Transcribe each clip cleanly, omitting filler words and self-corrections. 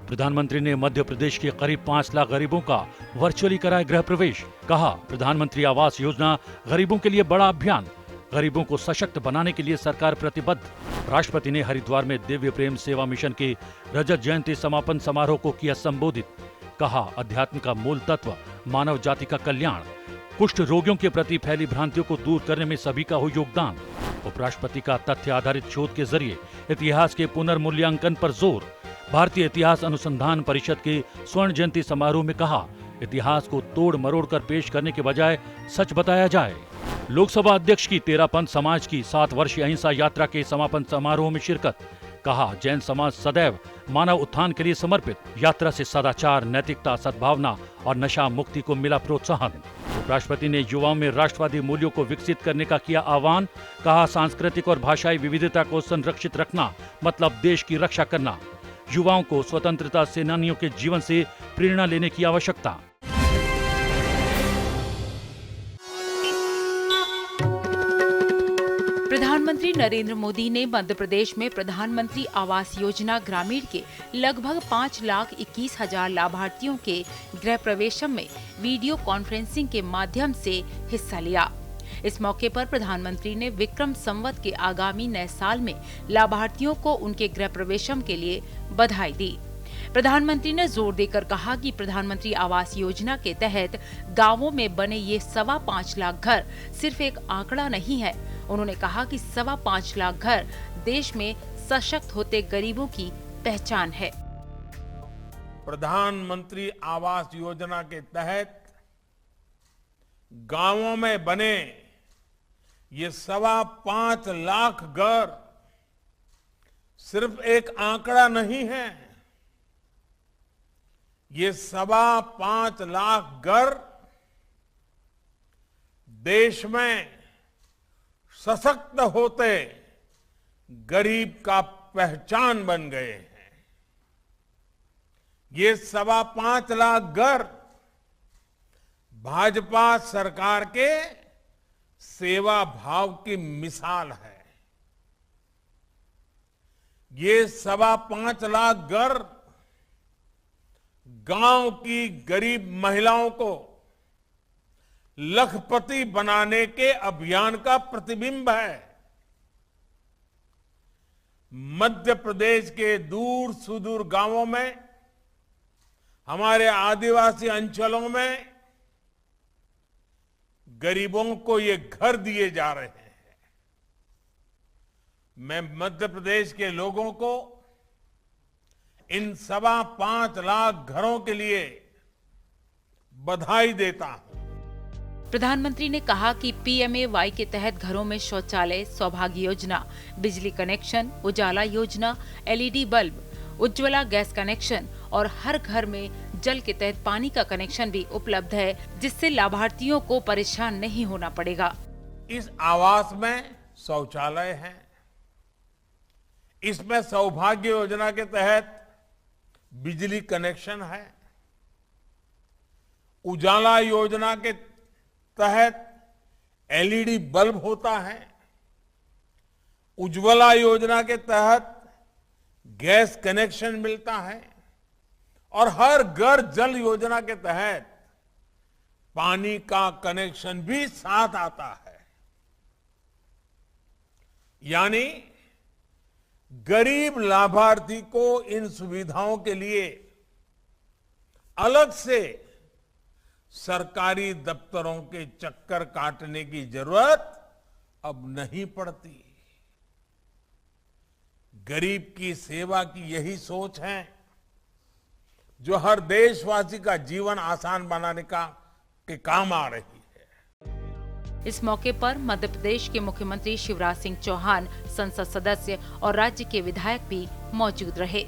प्रधानमंत्री ने मध्य प्रदेश के करीब 5 लाख गरीबों का वर्चुअली कराया गृह प्रवेश। कहा, प्रधानमंत्री आवास योजना गरीबों के लिए बड़ा अभियान, गरीबों को सशक्त बनाने के लिए सरकार प्रतिबद्ध। राष्ट्रपति ने हरिद्वार में दिव्य प्रेम सेवा मिशन के रजत जयंती समापन समारोह को किया संबोधित। कहा, अध्यात्म का मूल तत्व मानव जाति का कल्याण, कुष्ठ रोगियों के प्रति फैली भ्रांतियों को दूर करने में सभी का हो योगदान। उपराष्ट्रपति का तथ्य आधारित शोध के जरिए इतिहास के पुनर्मूल्यांकन पर जोर। भारतीय इतिहास अनुसंधान परिषद के स्वर्ण जयंती समारोह में कहा, इतिहास को तोड़ मरोड़ कर पेश करने के बजाय सच बताया जाए। लोकसभा अध्यक्ष की तेरापंथ समाज की 7 वर्षीय अहिंसा यात्रा के समापन समारोह में शिरकत। कहा, जैन समाज सदैव मानव उत्थान के लिए समर्पित। यात्रा से सदाचार, नैतिकता, सद्भावना और नशा मुक्ति को मिला प्रोत्साहन। उपराष्ट्रपति ने युवाओं में राष्ट्रवादी मूल्यों को विकसित करने का किया आह्वान। कहा, सांस्कृतिक और भाषाई विविधता को संरक्षित रखना मतलब देश की रक्षा करना। युवाओं को स्वतंत्रता सेनानियों के जीवन से प्रेरणा लेने की आवश्यकता। प्रधानमंत्री नरेंद्र मोदी ने मध्य प्रदेश में प्रधानमंत्री आवास योजना ग्रामीण के लगभग 5,21,000 लाभार्थियों के गृह प्रवेशम में वीडियो कॉन्फ्रेंसिंग के माध्यम से हिस्सा लिया। इस मौके पर प्रधानमंत्री ने विक्रम संवत के आगामी नए साल में लाभार्थियों को उनके गृह प्रवेशम के लिए बधाई दी। प्रधानमंत्री ने जोर देकर कहा कि प्रधानमंत्री आवास योजना के तहत गांवों में बने ये 5.25 लाख घर सिर्फ एक आंकड़ा नहीं है। उन्होंने कहा कि 5.25 लाख घर देश में सशक्त होते गरीबों की पहचान है। प्रधानमंत्री आवास योजना के तहत गांवों में बने ये 5.25 लाख घर सिर्फ एक आंकड़ा नहीं है। ये 5.25 लाख घर देश में सशक्त होते गरीब का पहचान बन गए हैं। ये 5.25 लाख घर भाजपा सरकार के सेवा भाव की मिसाल है। ये 5.25 लाख घर गांव की गरीब महिलाओं को लखपति बनाने के अभियान का प्रतिबिंब है। मध्य प्रदेश के दूर सुदूर गांवों में, हमारे आदिवासी अंचलों में गरीबों को ये घर दिए जा रहे हैं। मैं मध्य प्रदेश के लोगों को इन 5.25 लाख घरों के लिए बधाई देता हूं। प्रधानमंत्री ने कहा कि PMAY के तहत घरों में शौचालय, सौभाग्य योजना, बिजली कनेक्शन, उजाला योजना, LED bulb, Ujjwala gas connection और हर घर में जल के तहत पानी का कनेक्शन भी उपलब्ध है, जिससे लाभार्थियों को परेशान नहीं होना पड़ेगा। इस आवास में शौचालय है। इसमें सौभाग्य योजना के तहत बिजली कनेक्शन है। उजाला योजना के तहत LED बल्ब होता है। उज्ज्वला योजना के तहत गैस कनेक्शन मिलता है और हर घर जल योजना के तहत पानी का कनेक्शन भी साथ आता है। यानी गरीब लाभार्थी को इन सुविधाओं के लिए अलग से सरकारी दफ्तरों के चक्कर काटने की जरूरत अब नहीं पड़ती। गरीब की सेवा की यही सोच है जो हर देशवासी का जीवन आसान बनाने के काम आ रही है। इस मौके पर मध्य प्रदेश के मुख्यमंत्री शिवराज सिंह चौहान, संसद सदस्य और राज्य के विधायक भी मौजूद रहे।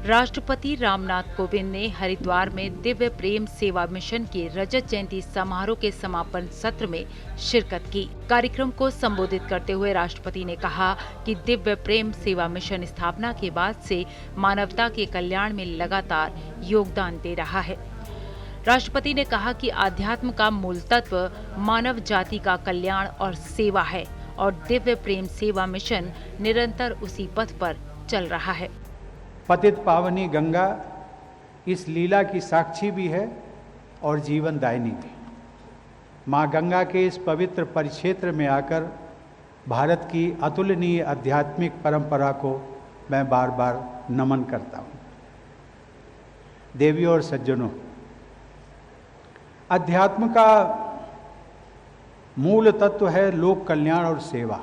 राष्ट्रपति रामनाथ कोविंद ने हरिद्वार में दिव्य प्रेम सेवा मिशन के रजत जयंती समारोह के समापन सत्र में शिरकत की। कार्यक्रम को संबोधित करते हुए राष्ट्रपति ने कहा कि दिव्य प्रेम सेवा मिशन स्थापना के बाद से मानवता के कल्याण में लगातार योगदान दे रहा है। राष्ट्रपति ने कहा कि आध्यात्म का मूल तत्व मानव जाति का कल्याण और सेवा है और दिव्य प्रेम सेवा मिशन निरंतर उसी पथ पर चल रहा है। पतित पावनी गंगा इस लीला की साक्षी भी है और जीवनदायिनी भी। माँ गंगा के इस पवित्र परिक्षेत्र में आकर भारत की अतुलनीय आध्यात्मिक परंपरा को मैं बार बार नमन करता हूँ। देवियों और सज्जनों, अध्यात्म का मूल तत्व है लोक कल्याण और सेवा।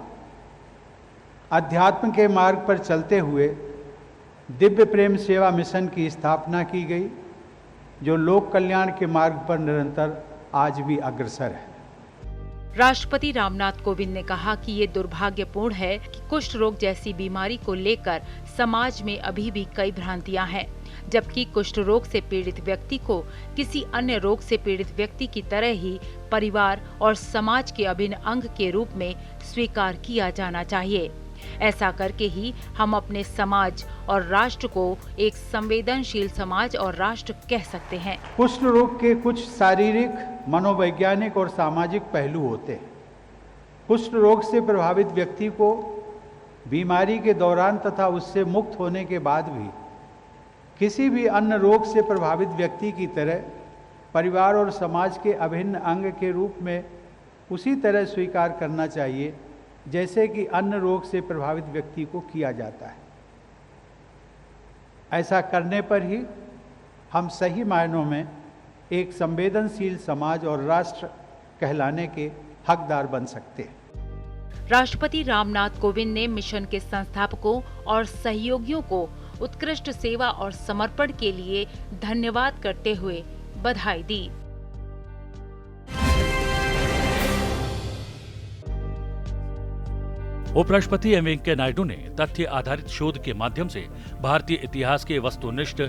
अध्यात्म के मार्ग पर चलते हुए दिव्य प्रेम सेवा मिशन की स्थापना की गई, जो लोक कल्याण के मार्ग पर निरंतर आज भी अग्रसर है। राष्ट्रपति रामनाथ कोविंद ने कहा कि ये दुर्भाग्यपूर्ण है कि कुष्ठ रोग जैसी बीमारी को लेकर समाज में अभी भी कई भ्रांतियां हैं, जबकि कुष्ठ रोग से पीड़ित व्यक्ति को किसी अन्य रोग से पीड़ित व्यक्ति की तरह ही परिवार और समाज के अभिन्न अंग के रूप में स्वीकार किया जाना चाहिए। ऐसा करके ही हम अपने समाज और राष्ट्र को एक संवेदनशील समाज और राष्ट्र कह सकते हैं। कुष्ठ रोग के कुछ शारीरिक, मनोवैज्ञानिक और सामाजिक पहलू होते हैं। कुष्ठ रोग से प्रभावित व्यक्ति को बीमारी के दौरान तथा उससे मुक्त होने के बाद भी किसी भी अन्य रोग से प्रभावित व्यक्ति की तरह परिवार और समाज के अभिन्न अंग के रूप में उसी तरह स्वीकार करना चाहिए जैसे कि अन्य रोग से प्रभावित व्यक्ति को किया जाता है। ऐसा करने पर ही हम सही मायनों में एक संवेदनशील समाज और राष्ट्र कहलाने के हकदार बन सकते हैं। राष्ट्रपति रामनाथ कोविंद ने मिशन के संस्थापकों और सहयोगियों को उत्कृष्ट सेवा और समर्पण के लिए धन्यवाद करते हुए बधाई दी। उपराष्ट्रपति एम वेंकैया नायडू ने तथ्य आधारित शोध के माध्यम से भारतीय इतिहास के वस्तुनिष्ठ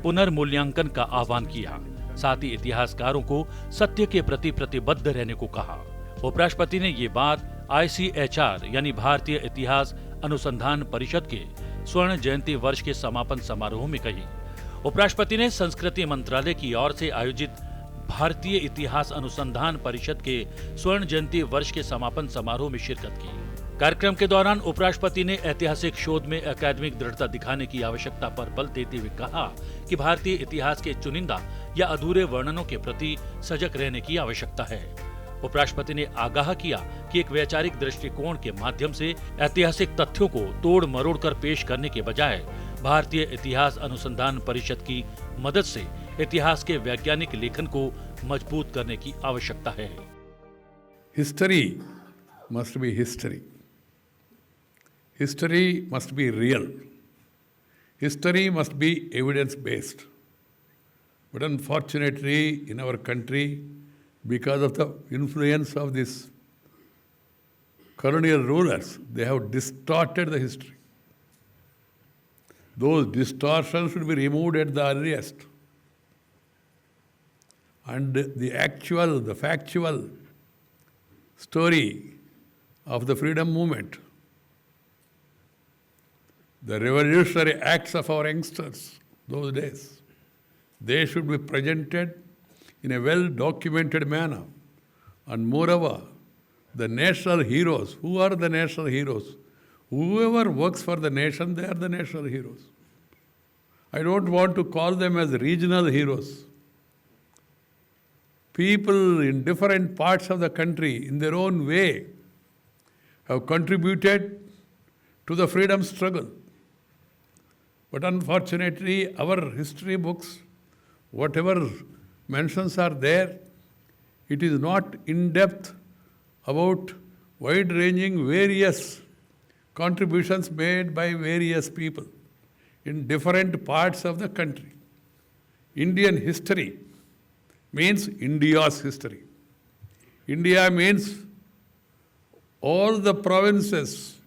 पुनर्मूल्यांकन का आह्वान किया। साथ ही इतिहासकारों को सत्य के प्रति प्रतिबद्ध रहने को कहा। उपराष्ट्रपति ने ये बात ICHR यानी भारतीय इतिहास अनुसंधान परिषद के स्वर्ण जयंती वर्ष के समापन समारोह में कही। उपराष्ट्रपति ने संस्कृति मंत्रालय की ओर से आयोजित भारतीय इतिहास अनुसंधान परिषद के स्वर्ण जयंती वर्ष के समापन समारोह में शिरकत की। कार्यक्रम के दौरान उपराष्ट्रपति ने ऐतिहासिक शोध में अकादमिक दृढ़ता दिखाने की आवश्यकता पर बल देते हुए कहा कि भारतीय इतिहास के चुनिंदा या अधूरे वर्णनों के प्रति सजग रहने की आवश्यकता है। उपराष्ट्रपति ने आगाह किया कि एक वैचारिक दृष्टिकोण के माध्यम से ऐतिहासिक तथ्यों को तोड़ मरोड़ कर पेश करने के बजाय भारतीय इतिहास अनुसंधान परिषद की मदद से इतिहास के वैज्ञानिक लेखन को मजबूत करने की आवश्यकता है। History must be history. History must be real. History must be evidence-based. But unfortunately, in our country, because of the influence of these colonial rulers, they have distorted the history. Those distortions should be removed at the earliest. And the factual story of the freedom movement, the revolutionary acts of our youngsters those days, they should be presented in a well-documented manner. And moreover, the national heroes, who are the national heroes? Whoever works for the nation, they are the national heroes. I don't want to call them as regional heroes. People in different parts of the country, in their own way, have contributed to the freedom struggle. But unfortunately, our history books, whatever mentions are there, it is not in depth about wide-ranging various contributions made by various people in different parts of the country. Indian history means India's history. India means all the provinces,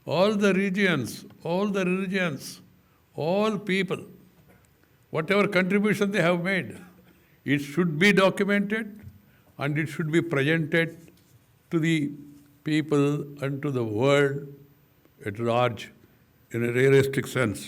all the regions, all the religions, all people, whatever contribution they have made, it should be documented and it should be presented to the people and to the world at large in a realistic sense.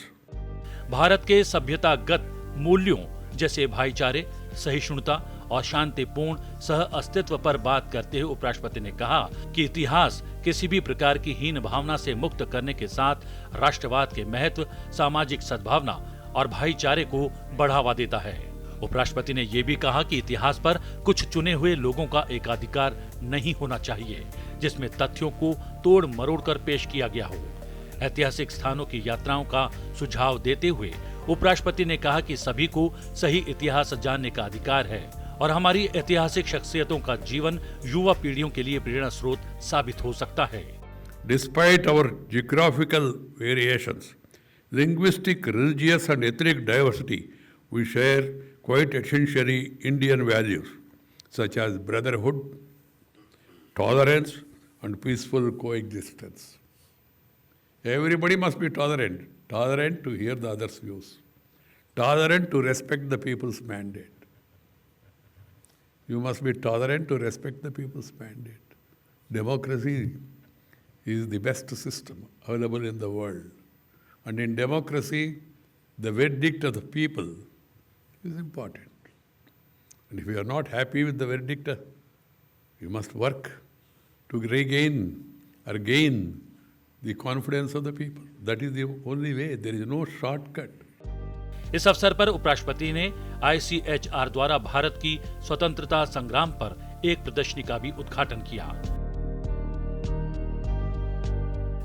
Bharat के सभ्यतागत मूल्यों जैसे भाईचारे, सहिष्णुता और शांतिपूर्ण सह अस्तित्व पर बात करते हुए उपराष्ट्रपति ने कहा कि इतिहास किसी भी प्रकार की हीन भावना से मुक्त करने के साथ राष्ट्रवाद के महत्व, सामाजिक सद्भावना और भाईचारे को बढ़ावा देता है। उपराष्ट्रपति ने ये भी कहा कि इतिहास पर कुछ चुने हुए लोगों का एकाधिकार नहीं होना चाहिए, जिसमें तथ्यों को तोड़ मरोड़ कर पेश किया गया हो। ऐतिहासिक स्थानों की यात्राओं का सुझाव देते हुए उपराष्ट्रपति ने कहा कि सभी को सही इतिहास जानने का अधिकार है और हमारी ऐतिहासिक शख्सियतों का जीवन युवा पीढ़ियों के लिए प्रेरणा स्रोत साबित हो सकता है। Despite our geographical variations, linguistic, religious and ethnic diversity, we share quite essentially Indian values such as brotherhood, tolerance and peaceful coexistence. Everybody must be tolerant to hear the other's views, tolerant to respect the people's mandate. You must be tolerant to respect the people's mandate. Democracy is the best system available in the world. And in democracy, the verdict of the people is important. And if you are not happy with the verdict, you must work to regain or gain the confidence of the people. That is the only way. There is no shortcut. इस अवसर पर उपराष्ट्रपति ने ICHR द्वारा भारत की स्वतंत्रता संग्राम पर एक प्रदर्शनी का भी उद्घाटन किया।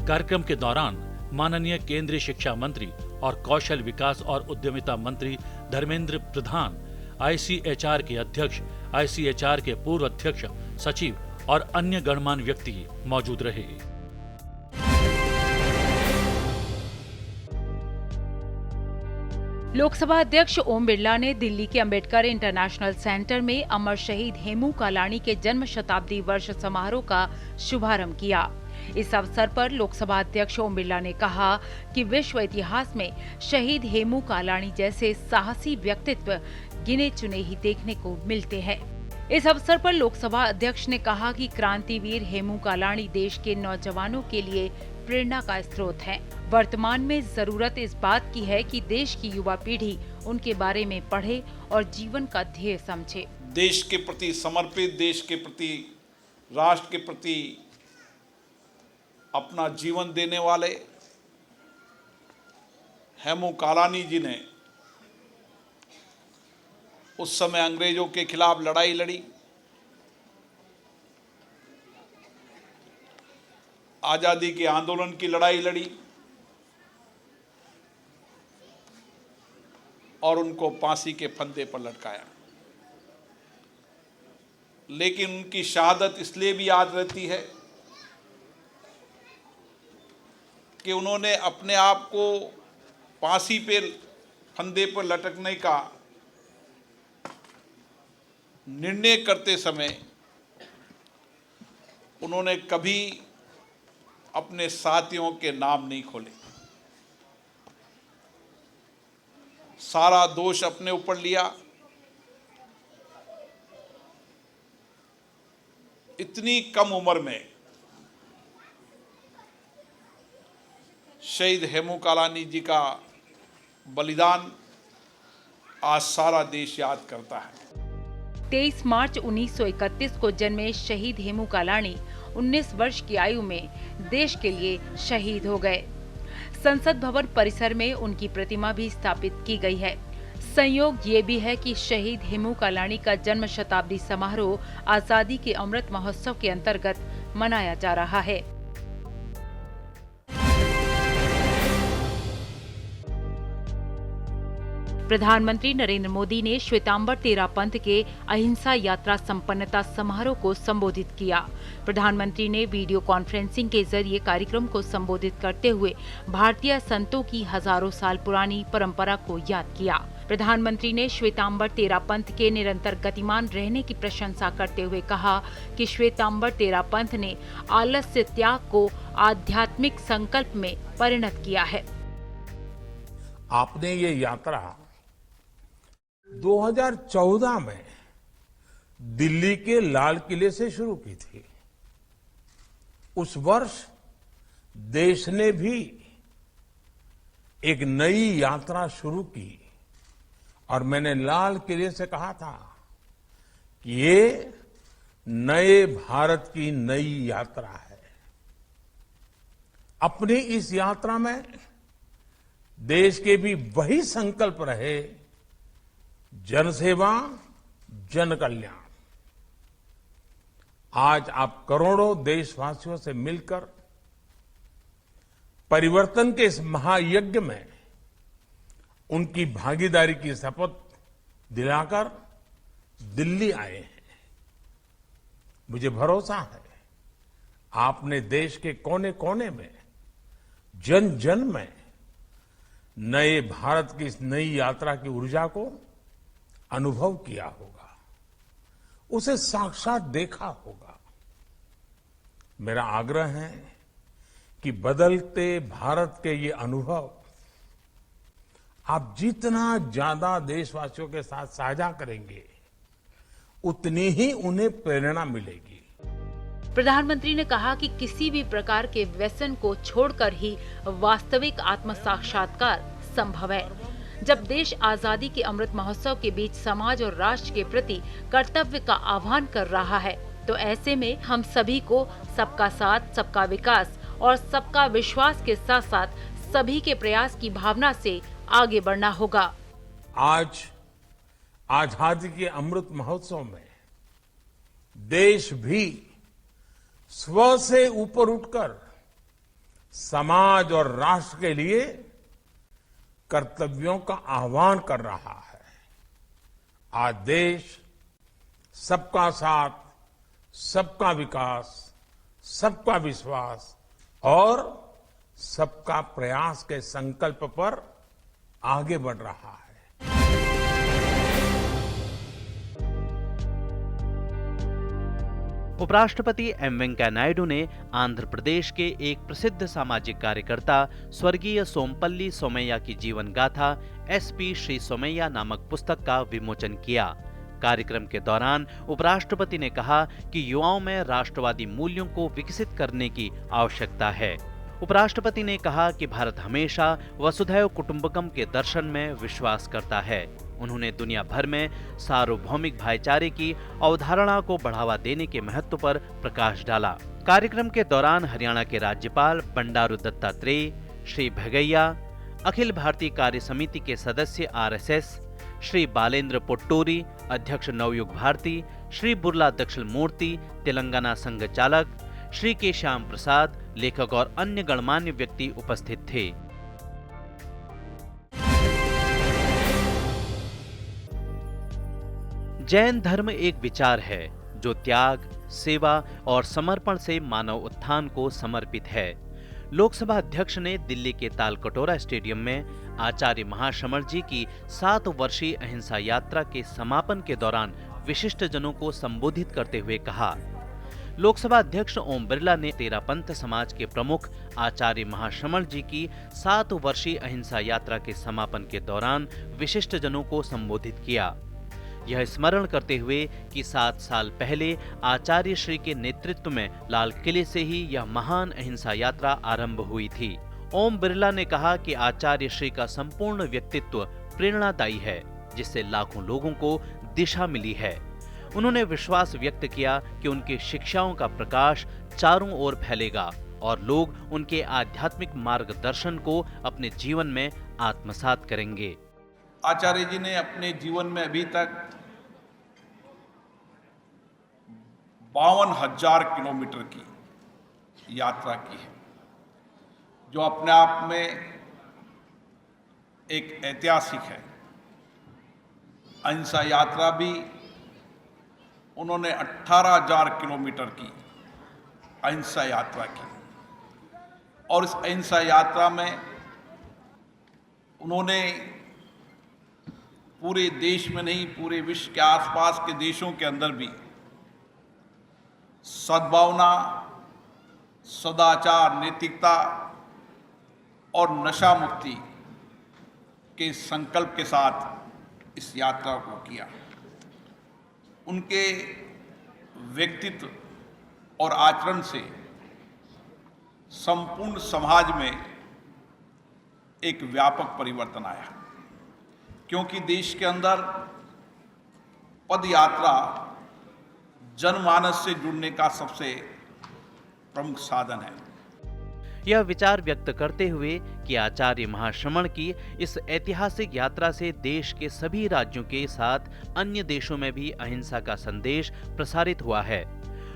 कार्यक्रम के दौरान माननीय केंद्रीय शिक्षा मंत्री और कौशल विकास और उद्यमिता मंत्री धर्मेंद्र प्रधान, ICHR के अध्यक्ष, ICHR के पूर्व अध्यक्ष, सचिव और अन्य गणमान्य व्यक्ति मौजूद रहे। लोकसभा अध्यक्ष ओम बिरला ने दिल्ली के अंबेडकर इंटरनेशनल सेंटर में अमर शहीद हेमू कालाणी के जन्म शताब्दी वर्ष समारोह का शुभारंभ किया। इस अवसर पर लोकसभा अध्यक्ष ओम बिरला ने कहा कि विश्व इतिहास में शहीद हेमू कालाणी जैसे साहसी व्यक्तित्व गिने चुने ही देखने को मिलते हैं। इस अवसर पर लोकसभा अध्यक्ष ने कहा कि क्रांतिवीर हेमू कालाणी देश के नौजवानों के लिए प्रेरणा का स्रोत है। वर्तमान में जरूरत इस बात की है कि देश की युवा पीढ़ी उनके बारे में पढ़े और जीवन का ध्येय समझे। देश के प्रति समर्पित, देश के प्रति, राष्ट्र के प्रति अपना जीवन देने वाले हेमू कालानी जी ने उस समय अंग्रेजों के खिलाफ लड़ाई लड़ी, आजादी के आंदोलन की लड़ाई लड़ी और उनको फांसी के फंदे पर लटकाया। लेकिन उनकी शहादत इसलिए भी याद रहती है कि उन्होंने अपने आप को फांसी पे फंदे पर लटकने का निर्णय करते समय उन्होंने कभी अपने साथियों के नाम नहीं खोले, सारा दोष अपने ऊपर लिया। इतनी कम उम्र में शहीद हेमू कालानी जी का बलिदान आज सारा देश याद करता है। 23 मार्च 1931 को जन्मे शहीद हेमू कालाणी 19 वर्ष की आयु में देश के लिए शहीद हो गए। संसद भवन परिसर में उनकी प्रतिमा भी स्थापित की गई है। संयोग ये भी है कि शहीद हेमू कालाणी का जन्म शताब्दी समारोह आजादी के अमृत महोत्सव के अंतर्गत मनाया जा रहा है। प्रधानमंत्री नरेंद्र मोदी ने श्वेतांबर तेरा पंथ के अहिंसा यात्रा संपन्नता समारोह को संबोधित किया। प्रधानमंत्री ने वीडियो कॉन्फ्रेंसिंग के जरिए कार्यक्रम को संबोधित करते हुए भारतीय संतों की हजारों साल पुरानी परंपरा को याद किया। प्रधानमंत्री ने श्वेतांबर तेरा पंथ के निरंतर गतिमान रहने की प्रशंसा करते हुए कहा कि श्वेतांबर तेरा पंथ ने आलस्य त्याग को आध्यात्मिक संकल्प में परिणत किया है। आपने ये यात्रा 2014 में दिल्ली के लाल किले से शुरू की थी। उस वर्ष देश ने भी एक नई यात्रा शुरू की और मैंने लाल किले से कहा था कि ये नए भारत की नई यात्रा है। अपनी इस यात्रा में देश के भी वही संकल्प रहे, जनसेवा, जन कल्याण। आज आप करोड़ों देशवासियों से मिलकर परिवर्तन के इस महायज्ञ में उनकी भागीदारी की शपथ दिलाकर दिल्ली आए हैं। मुझे भरोसा है आपने देश के कोने कोने में, जन जन में नए भारत की इस नई यात्रा की ऊर्जा को अनुभव किया होगा, उसे साक्षात देखा होगा। मेरा आग्रह है कि बदलते भारत के ये अनुभव आप जितना ज्यादा देशवासियों के साथ साझा करेंगे, उतनी ही उन्हें प्रेरणा मिलेगी। प्रधानमंत्री ने कहा कि किसी भी प्रकार के व्यसन को छोड़कर ही वास्तविक आत्म साक्षात्कार संभव है। जब देश आजादी के अमृत महोत्सव के बीच समाज और राष्ट्र के प्रति कर्तव्य का आह्वान कर रहा है, तो ऐसे में हम सभी को सबका साथ, सबका विकास और सबका विश्वास के साथ साथ सभी के प्रयास की भावना से आगे बढ़ना होगा। आज आजादी के अमृत महोत्सव में देश भी स्व से ऊपर उठकर समाज और राष्ट्र के लिए कर्तव्यों का आह्वान कर रहा है। आज देश सबका साथ, सबका विकास, सबका विश्वास और सबका प्रयास के संकल्प पर आगे बढ़ रहा है। उपराष्ट्रपति एम वेंकैया नायडू ने आंध्र प्रदेश के एक प्रसिद्ध सामाजिक कार्यकर्ता स्वर्गीय सोमपल्ली सोमैया की जीवन गाथा एसपी श्री सोमैया नामक पुस्तक का विमोचन किया। कार्यक्रम के दौरान उपराष्ट्रपति ने कहा कि युवाओं में राष्ट्रवादी मूल्यों को विकसित करने की आवश्यकता है। उपराष्ट्रपति ने कहा कि भारत हमेशा वसुधैव कुटुंबकम के दर्शन में विश्वास करता है। उन्होंने दुनिया भर में सार्वभौमिक भाईचारे की अवधारणा को बढ़ावा देने के महत्व पर प्रकाश डाला। कार्यक्रम के दौरान हरियाणा के राज्यपाल बंडारू दत्तात्रेय, श्री भगैया, अखिल भारतीय कार्य समिति के सदस्य आरएसएस, श्री बालेंद्र पोट्टोरी, अध्यक्ष नवयुग भारती, श्री बुर्ला दक्षिणमूर्ति, तेलंगाना संघ चालक, श्री के श्याम प्रसाद, लेखक और अन्य गणमान्य व्यक्ति उपस्थित थे। जैन धर्म एक विचार है जो त्याग, सेवा और समर्पण से मानव उत्थान को समर्पित है। लोकसभा अध्यक्ष ने दिल्ली के तालकटोरा स्टेडियम में आचार्य महाश्रमण जी की 7 वर्षीय अहिंसा यात्रा के समापन के दौरान विशिष्ट जनों को संबोधित करते हुए कहा। लोकसभा अध्यक्ष ओम बिरला ने तेरापंथ समाज के प्रमुख आचार्य महाश्रमण जी की 7 वर्षीय अहिंसा यात्रा के समापन के दौरान विशिष्ट जनों को संबोधित किया। यह स्मरण करते हुए कि 7 साल पहले आचार्य श्री के नेतृत्व में लाल किले से ही यह महान अहिंसा यात्रा आरंभ हुई थी। ओम बिरला ने कहा कि आचार्य श्री का संपूर्ण व्यक्तित्व प्रेरणादायी है, जिससे लाखों लोगों को दिशा मिली है। उन्होंने विश्वास व्यक्त किया कि उनकी शिक्षाओं का प्रकाश चारों ओर फैलेगा और लोग उनके आध्यात्मिक मार्गदर्शन को अपने जीवन में आत्मसात करेंगे। आचार्य जी ने अपने जीवन में अभी तक 52,000 किलोमीटर की यात्रा की है, जो अपने आप में एक ऐतिहासिक है। अहिंसा यात्रा भी उन्होंने 18,000 किलोमीटर की अहिंसा यात्रा की और इस अहिंसा यात्रा में उन्होंने पूरे देश में नहीं, पूरे विश्व के आसपास के देशों के अंदर भी सद्भावना, सदाचार, नैतिकता और नशा मुक्ति के संकल्प के साथ इस यात्रा को किया। उनके व्यक्तित्व और आचरण से संपूर्ण समाज में एक व्यापक परिवर्तन आया, क्योंकि देश के अंदर पद यात्रा जनमानस से जुड़ने का सबसे प्रमुख साधन है। यह विचार व्यक्त करते हुए कि आचार्य महाश्रमण की इस ऐतिहासिक यात्रा से देश के सभी राज्यों के साथ अन्य देशों में भी अहिंसा का संदेश प्रसारित हुआ है।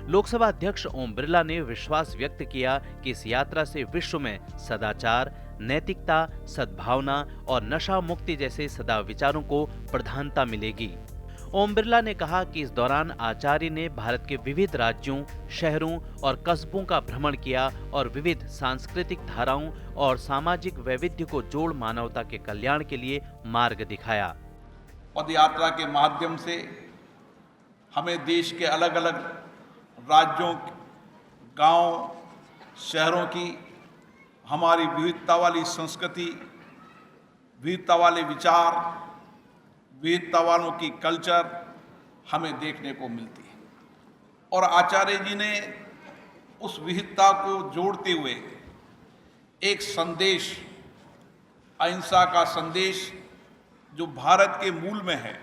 लोकसभा अध्यक्ष ओम बिरला ने विश्वास व्यक्त किया कि इस यात्रा से विश्व में सदाचार, नैतिकता, सद्भावना और नशा मुक्ति जैसे सदा विचारों को प्रधानता मिलेगी। ओम बिरला ने कहा कि इस दौरान आचार्य ने भारत के विविध राज्यों, शहरों और कस्बों का भ्रमण किया और विविध सांस्कृतिक धाराओं और सामाजिक वैविध्य को जोड़ मानवता के कल्याण के लिए मार्ग दिखाया। पद यात्रा के माध्यम से हमें देश के अलग अलग राज्यों, गांव, शहरों की हमारी विविधता वाली संस्कृति, विविधता वाले विचार, विविधता वालों की कल्चर हमें देखने को मिलती है। और आचार्य जी ने उस विविधता को जोड़ते हुए एक संदेश, अहिंसा का संदेश जो भारत के मूल में है,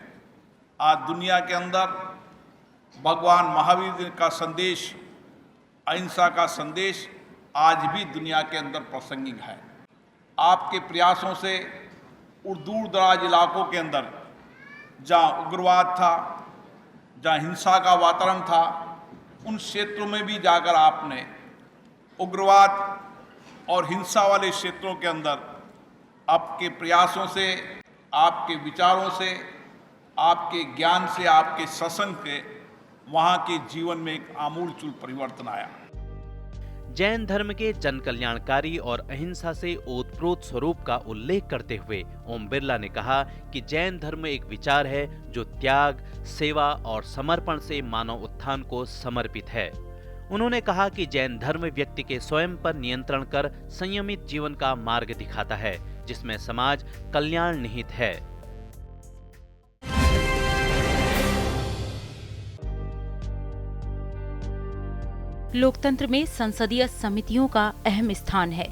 आज दुनिया के अंदर भगवान महावीर का संदेश, अहिंसा का संदेश आज भी दुनिया के अंदर प्रासंगिक है। आपके प्रयासों से दूर दराज इलाकों के अंदर जहाँ उग्रवाद था, जहाँ हिंसा का वातावरण था, उन क्षेत्रों में भी जाकर आपने उग्रवाद और हिंसा वाले क्षेत्रों के अंदर आपके प्रयासों से, आपके विचारों से, आपके ज्ञान से, आपके सत्संग के वहाँ के जीवन में एक आमूलचूल परिवर्तन आया। जैन धर्म के जन कल्याणकारी और अहिंसा से ओतप्रोत स्वरूप का उल्लेख करते हुए ओम बिरला ने कहा कि जैन धर्म एक विचार है जो त्याग, सेवा और समर्पण से मानव उत्थान को समर्पित है। उन्होंने कहा कि जैन धर्म व्यक्ति के स्वयं पर नियंत्रण कर संयमित जीवन का मार्ग दिखाता है, जिसमें समाज कल्याण निहित है। लोकतंत्र में संसदीय समितियों का अहम स्थान है।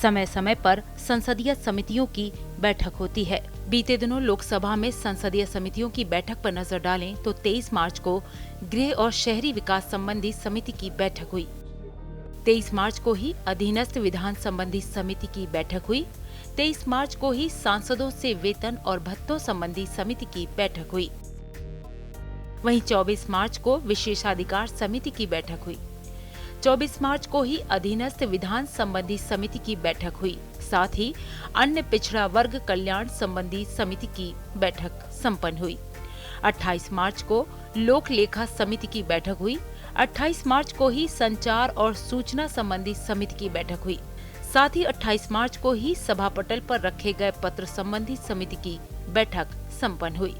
समय समय पर संसदीय समितियों की बैठक होती है। बीते दिनों लोकसभा में संसदीय समितियों की बैठक पर नजर डालें तो 23 मार्च को गृह और शहरी विकास संबंधी समिति की बैठक हुई। 23 मार्च को ही अधीनस्थ विधान संबंधी समिति की बैठक हुई। 23 मार्च को ही सांसदों से वेतन और भत्तों संबंधी समिति की बैठक हुई। वहीं 24 मार्च को विशेषाधिकार समिति की बैठक हुई। 24 मार्च को ही अधीनस्थ विधान संबंधी समिति की बैठक हुई। साथ ही अन्य पिछड़ा वर्ग कल्याण संबंधी समिति की बैठक संपन्न हुई। 28 मार्च को लोक लेखा समिति की बैठक हुई। 28 मार्च को ही संचार और सूचना संबंधी समिति की बैठक हुई। साथ ही 28 मार्च को ही सभा पटल पर रखे गए पत्र संबंधी समिति की बैठक संपन्न हुई।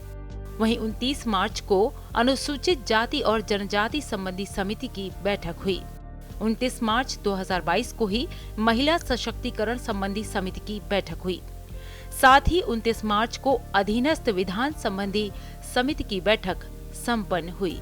वहीं 29 मार्च को अनुसूचित जाति और जनजाति संबंधी समिति की बैठक हुई। 29 मार्च 2022 को ही महिला सशक्तिकरण संबंधी समिति की बैठक हुई। साथ ही 29 मार्च को अधीनस्थ विधान संबंधी समिति की बैठक संपन्न हुई।